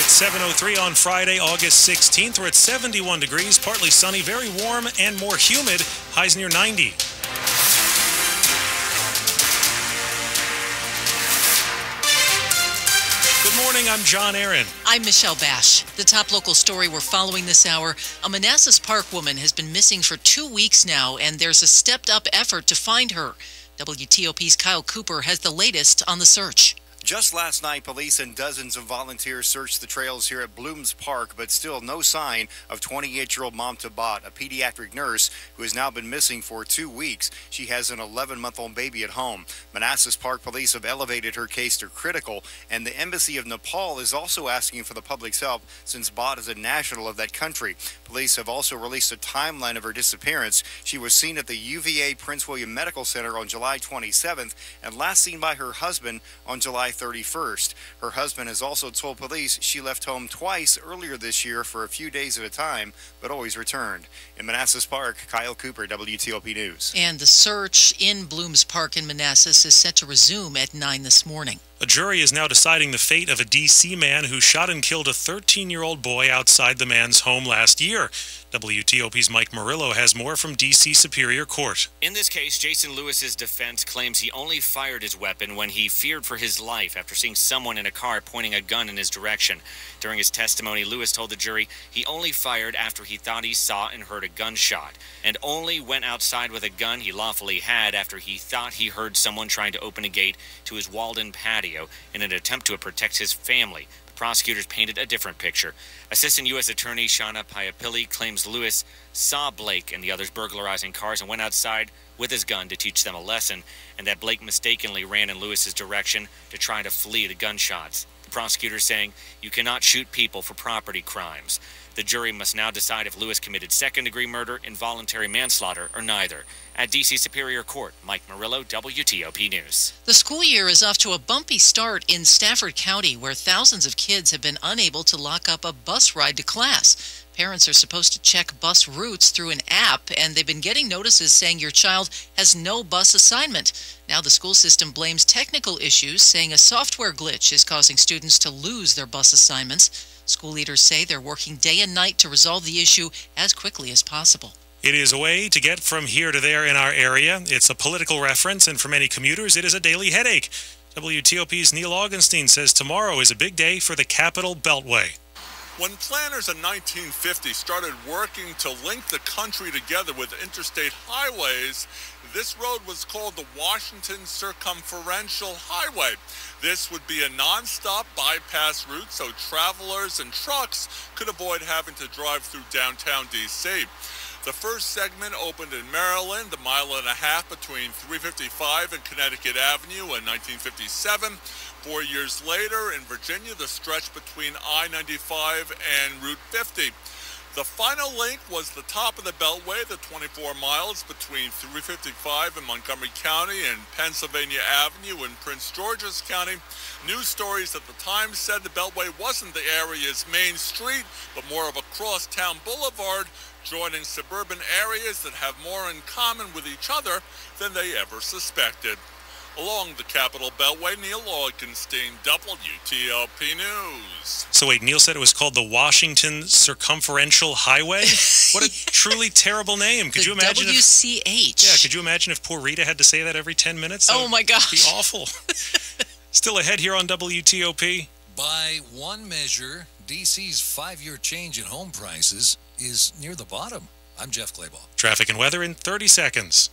It's 7:03 on Friday, August 16th. We're at 71 degrees, partly sunny, very warm and more humid. Highs near 90. Good morning, I'm John Aaron. I'm Michelle Basch. The top local story we're following this hour, a Manassas Park woman has been missing for 2 weeks now, and there's a stepped-up effort to find her. WTOP's Kyle Cooper has the latest on the search. Just last night, police and dozens of volunteers searched the trails here at Manassas Park, but still no sign of 28-year-old Mamta Bhatt, a pediatric nurse who has now been missing for 2 weeks. She has an 11-month-old baby at home. Manassas Park police have elevated her case to critical, and the Embassy of Nepal is also asking for the public's help since Bhatt is a national of that country. Police have also released a timeline of her disappearance. She was seen at the UVA Prince William Medical Center on July 27th and last seen by her husband on July 31st. Her husband has also told police she left home twice earlier this year for a few days at a time, but always returned. In Manassas Park, Kyle Cooper, WTOP News. And the search in Manassas Park in Manassas is set to resume at 9 this morning. A jury is now deciding the fate of a D.C. man who shot and killed a 13-year-old boy outside the man's home last year. WTOP's Mike Murillo has more from D.C. Superior Court. In this case, Jason Lewis's defense claims he only fired his weapon when he feared for his life after seeing someone in a car pointing a gun in his direction. During his testimony, Lewis told the jury he only fired after he thought he saw and heard a gunshot, and only went outside with a gun he lawfully had after he thought he heard someone trying to open a gate to his walled-in patio in an attempt to protect his family. The prosecutors painted a different picture. Assistant U.S. Attorney Shauna Piapilli claims Lewis saw Blake and the others burglarizing cars and went outside with his gun to teach them a lesson, and that Blake mistakenly ran in Lewis's direction to try to flee the gunshots. The prosecutor saying you cannot shoot people for property crimes. The jury must now decide if Lewis committed second-degree murder, involuntary manslaughter, or neither. At D.C. Superior Court, Mike Murillo, WTOP News. The school year is off to a bumpy start in Stafford County, where thousands of kids have been unable to lock up a bus ride to class. Parents are supposed to check bus routes through an app, and they've been getting notices saying your child has no bus assignment. Now the school system blames technical issues, saying a software glitch is causing students to lose their bus assignments. School leaders say they're working day and night to resolve the issue as quickly as possible. It is a way to get from here to there in our area. It's a political reference, and for many commuters, it is a daily headache. WTOP's Neil Augenstein says tomorrow is a big day for the Capital Beltway. When planners in 1950 started working to link the country together with interstate highways, this road was called the Washington Circumferential Highway. This would be a non-stop bypass route so travelers and trucks could avoid having to drive through downtown D.C. The first segment opened in Maryland, a mile and a half between 355 and Connecticut Avenue in 1957. 4 years later, in Virginia, the stretch between I-95 and Route 50. The final link was the top of the Beltway, the 24 miles between 355 in Montgomery County and Pennsylvania Avenue in Prince George's County. News stories at the time said the Beltway wasn't the area's main street, but more of a cross-town boulevard, joining suburban areas that have more in common with each other than they ever suspected. Along the Capital Beltway, Neil Augenstein, WTOP News. So wait, Neil said it was called the Washington Circumferential Highway? What a truly terrible name. Could you imagine WCH. Yeah, could you imagine if poor Rita had to say that every 10 minutes? Oh my gosh. That'd be awful. Still ahead here on WTOP. By one measure, D.C.'s 5-year change in home prices is near the bottom. I'm Jeff Claybaugh. Traffic and weather in 30 seconds.